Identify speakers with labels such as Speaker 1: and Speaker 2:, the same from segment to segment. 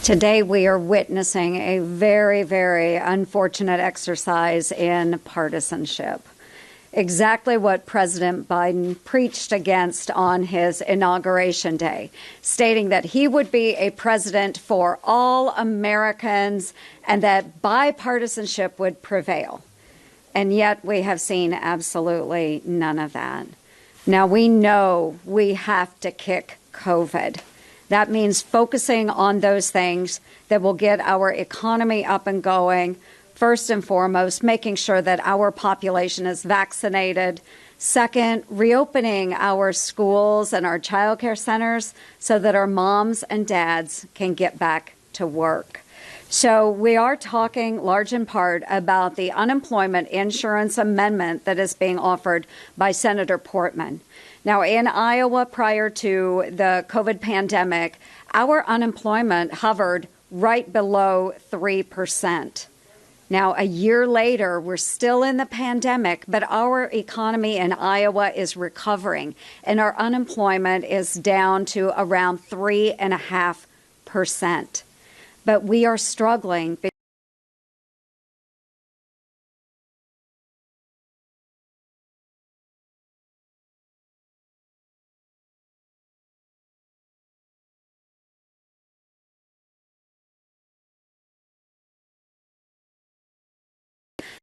Speaker 1: Today we are witnessing a very, very unfortunate exercise in partisanship. Exactly what President Biden preached against on his inauguration day, stating that he would be a president for all Americans and that bipartisanship would prevail. And yet we have seen absolutely none of that. Now we know we have to kick COVID. That means focusing on those things that will get our economy up and going. First and foremost, making sure that our population is vaccinated. Second, reopening our schools and our child care centers so that our moms and dads can get back to work. So we are talking large in part about the unemployment insurance amendment that is being offered by Senator Portman. Now, in Iowa, prior to the COVID pandemic, our unemployment hovered right below 3%. Now, a year later, we're still in the pandemic, but our economy in Iowa is recovering, and our unemployment is down to around 3.5%. But we are struggling.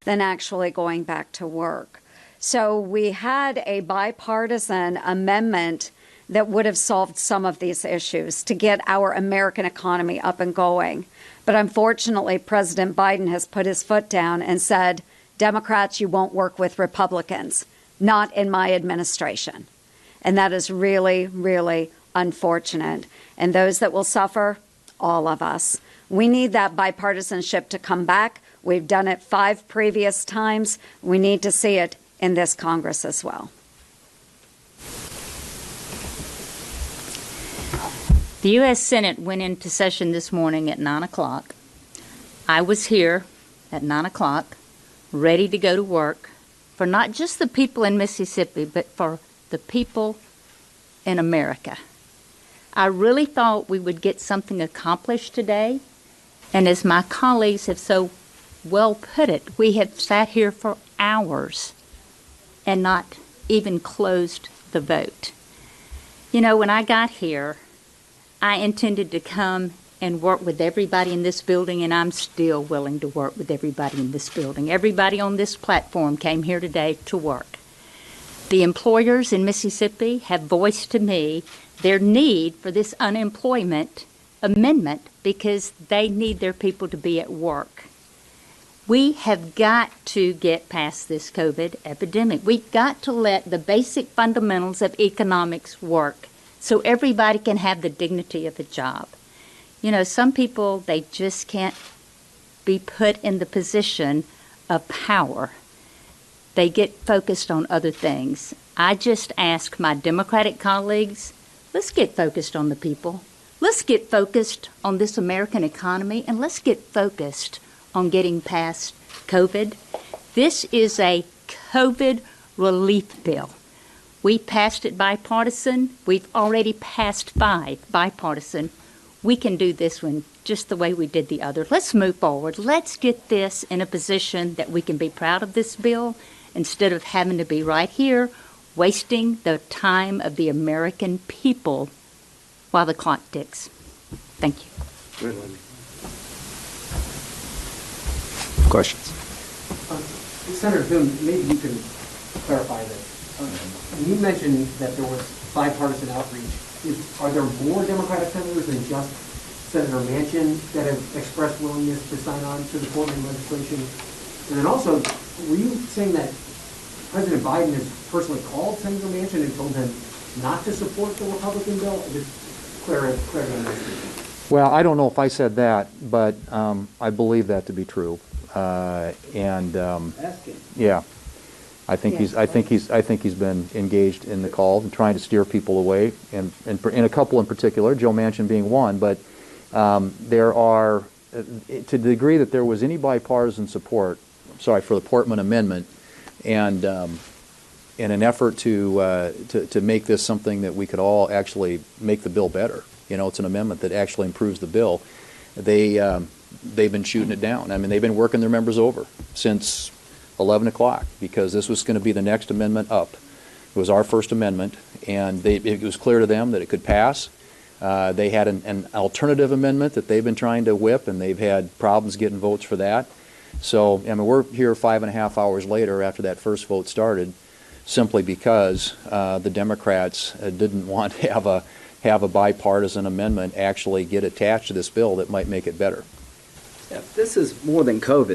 Speaker 1: Than actually going back to work. So we had a bipartisan amendment that would have solved some of these issues to get our American economy up and going. But unfortunately, President Biden has put his foot down and said, Democrats, you won't work with Republicans, not in my administration. And that is really, really unfortunate. And those that will suffer, all of us. We need that bipartisanship to come back. We've done it 5 previous times. We need to see it in this Congress as well.
Speaker 2: The U.S. Senate went into session this morning at 9 o'clock. I was here at 9 o'clock, ready to go to work for not just the people in Mississippi, but for the people in America. I really thought we would get something accomplished today. And as my colleagues have so well put it, we have sat here for hours and not even closed the vote. You know, when I got here, I intended to come and work with everybody in this building, and I'm still willing to work with everybody in this building. Everybody on this platform came here today to work. The employers in Mississippi have voiced to me their need for this unemployment amendment because they need their people to be at work. We have got to get past this COVID epidemic. We've got to let the basic fundamentals of economics work so everybody can have the dignity of a job. You know, some people, they just can't be put in the position of power. They get focused on other things. I just ask my Democratic colleagues, let's get focused on the people. Let's get focused on this American economy, and let's get focused on getting past COVID. This is a COVID relief bill. We passed it bipartisan. We've already passed 5 bipartisan. We can do this one just the way we did the other. Let's move forward. Let's get this in a position that we can be proud of this bill instead of having to be right here wasting the time of the American people while the clock ticks. Thank you.
Speaker 3: Good, Lindsay. Questions?
Speaker 4: Senator Thune, maybe you can clarify this. You mentioned that there was bipartisan outreach. Are there more Democratic senators than just Senator Manchin that have expressed willingness to sign on to the Portman legislation? And then also, were you saying that President Biden has personally called Senator Manchin and told him not to support the Republican bill? Just clarity on that.
Speaker 3: Well, I don't know if I said that, but I believe that to be true. Yeah, I think he's been engaged in the call and trying to steer people away, and in a couple in particular, Joe Manchin being one. But there are, to the degree that there was any bipartisan support, for the Portman Amendment, and in an effort to make this something that we could all actually make the bill better. You know, it's an amendment that actually improves the bill. they've been shooting it down. I mean, they've been working their members over since 11 o'clock because this was going to be the next amendment up. It was our first amendment, and it was clear to them that it could pass. They had an alternative amendment that they've been trying to whip, and they've had problems getting votes for that. So, I mean, we're here 5.5 hours later after that first vote started, simply because the Democrats didn't want to have a bipartisan amendment actually get attached to this bill that might make it better.
Speaker 5: Yeah, this is more than COVID.